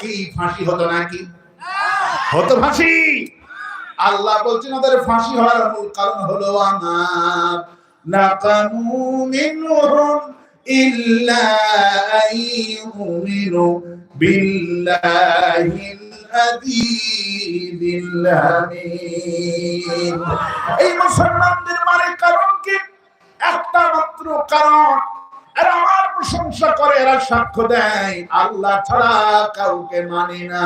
কি ফাঁসি হতো নাকি? হতো ফাঁসি। আল্লাহ বলছেন ওদের ফাঁসি হওয়ার মূল কারণ হলো আমার নাকামু মিনহুম ইল্লা আইয়ুমিনু বিল্লাহিল আযীযিল হামীদ। এই মুসলমানদের মানে কারণ কি? একটা মাত্র কারণ, এরা আমার প্রশংসা করে, এরা সাক্ষ্য দেয় আল্লাহ ছাড়া কাউকে মানি না।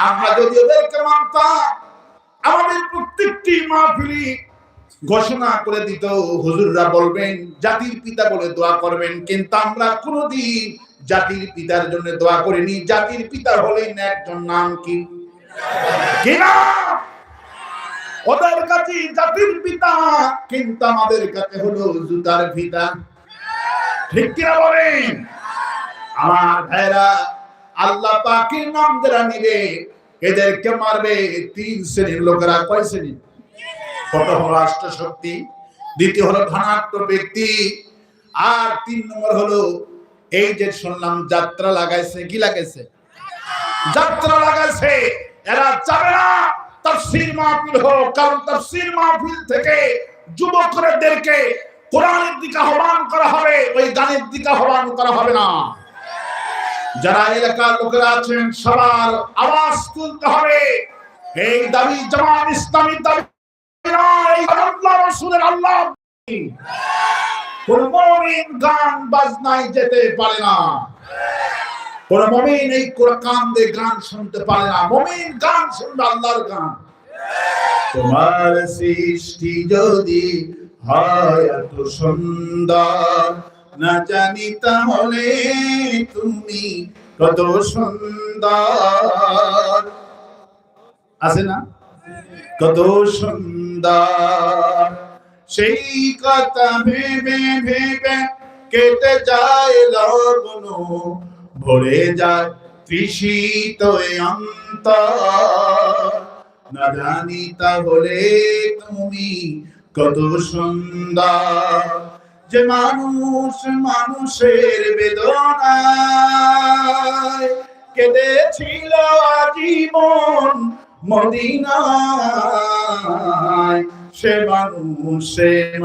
আমরা যদি ওদেরকে মানতাম, আমাদের প্রত্যেকটি মাহফিলে ঘোষণা করে দিত, হুজুররা বলবেন জাতির পিতা বলে দোয়া করবেন, কিন্তু আমরা কোনদিন জাতির পিতার জন্য দোয়া করিনি। জাতির পিতা হলেন একজন, নাম কি? ওদের কাছে জাতির পিতা, কিন্তু আমাদের কাছে হলো জুতার পিতা। ঠিক কিনা বলেন? আমার ভাইরা, আল্লাহ পাকের নাম যারা নিবে এদেরকে মারবে তিন শ্রেণীর লোকেরা। কয় শ্রেণী? প্রথম হলো রাষ্ট্র শক্তি, দ্বিতীয় হলো ধনাঢ্য ব্যক্তি, আর তিন নম্বর হলো এই যে শুনলাম যাত্রা লাগাইছে। কি লাগাইছে? যাত্রা লাগাইছে। এরা যাবে না তাফসীর মাহফিল হোক, কারণ তাফসীর মাহফিল থেকে যুবকদেরকে কোরআনের দিকে আহ্বান করা হবে, ওই গানের দিকে আহ্বান করা হবে না। যারা এলাকার লোকেরা আছেন সবার আওয়াজ তুলতে হবে। এই দাবি জামাত ইসলামী দাবি নয়, আল্লাহ রাসূলের আল্লাহ। কোন মুমিন গান বাজনায় যেতে পারে না, কোন মুমিন এই কোরআন দিয়ে গান শুনতে পারে না। মুমিন গান শুনবে আল্লাহর গান। তোমার সৃষ্টি যদি হয় এত সুন্দর, না জানি তাহলে তুমি কত সুন্দর। আছে না? কত সুন্দর। সেই কথা ভেবে ভেবে কেটে যায় লগ্ন, ভরে যায় তৃষিত অন্তর, না জানি তাহলে তুমি কত সুন্দর। যে মানুষ মানুষের বেদনায় কেঁদেছিল আজীবন মদিনায়, সে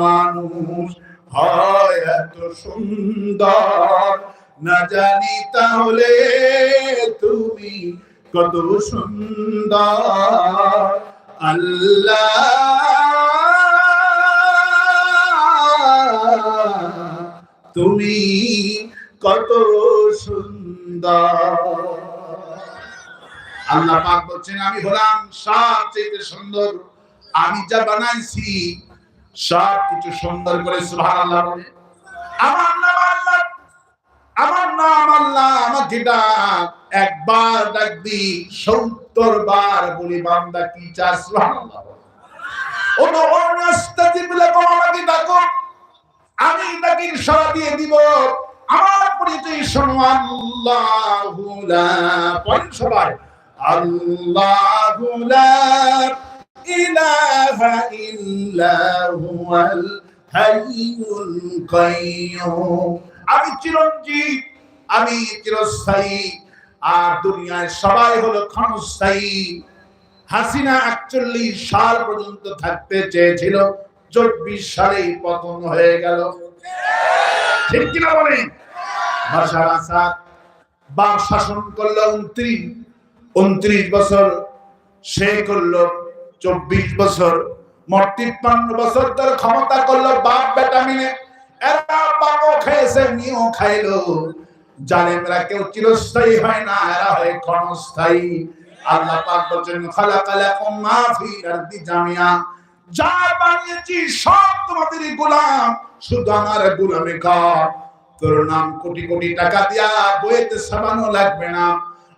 মানুষ হয় এত সুন্দর, না জানি তাহলে তুমি কত সুন্দর। আল্লাহ তুমি কত সুন্দর। আল্লাহ পাক বলছেন আমি হলাম সবচেয়ে সুন্দর, আমি যা বানাইছি সব কিছু সুন্দর করে। সুবহানাল্লাহ বলে। আমার নাম আল্লাহ, আমার নাম আল্লাহ। আমাকে ডাক, একবার ডাকবি ৭০ বার বলি বান্দা কি চাস। সুবহানাল্লাহ। আমাকে ডাকো, আমি তাকে সাড়া দিয়ে দিব। আমার পরিচয় শোনো, আল্লাহু লা, পড়েন সবাই, আল্লাহু লা ইলাহা ইল্লা হুয়াল হাইয়ুল কাইয়্যুম। আমি চিরঞ্জীব, আমি চিরস্থায়ী, আর দুনিয়ায় সবাই হলো ক্ষণস্থায়ী। হাসিনা ৪১ সাল পর্যন্ত থাকতে চেয়েছিল, ২৪ সালেই পতন হয়ে গেল। ঠিক কিনা বলেন? বাশার আসাদ বাম শাসন করলো ২৯ বছর, সে করলো ২৪ বছর, মোট ৫৩ বছর ধরে ক্ষমতা করলো বাপ বেটা মিলে। এরা বাপও খেয়েছে, মেয়েও খাইলো। জালেমরা কেউ চিরস্থায়ী হয় না, এরা হয় ক্ষণস্থায়ী। আল্লাহ পাক বলেন খালাকালাকুম মা ফিল আরদি জামিয়া, যা বানিয়েছি সব তোমাদেরই গোলাম, শুধু আমার গোলামি কর। তোর নাম কোটি কোটি টাকা দিয়া বইতে সাবানো লাগবে না।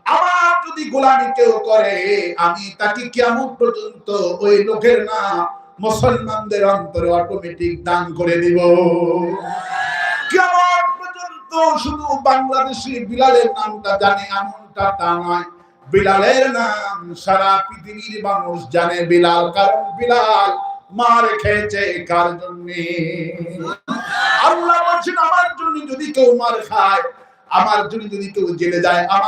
আমার যদি গোলামি কেউ করে, আমি তাকে কিয়ামত পর্যন্ত ওই লোকের নাম মুসলমানদের অন্তরে অটোমেটিক দান করে দিব। কিয়ামত পর্যন্ত শুধু বাংলাদেশি বিলালের নামটা জানে এমনটা তা নয়। বিলালের নাম সারা পৃথিবীর মানুষ জানে বিলাল, কারণ বিলাল মার খেয়েছে কার জন্য? আল্লাহ বলছেন আমার জন্য যদি কেউ মার খায়, আমার জন্য যদি কেউ জেলে যায়, আমার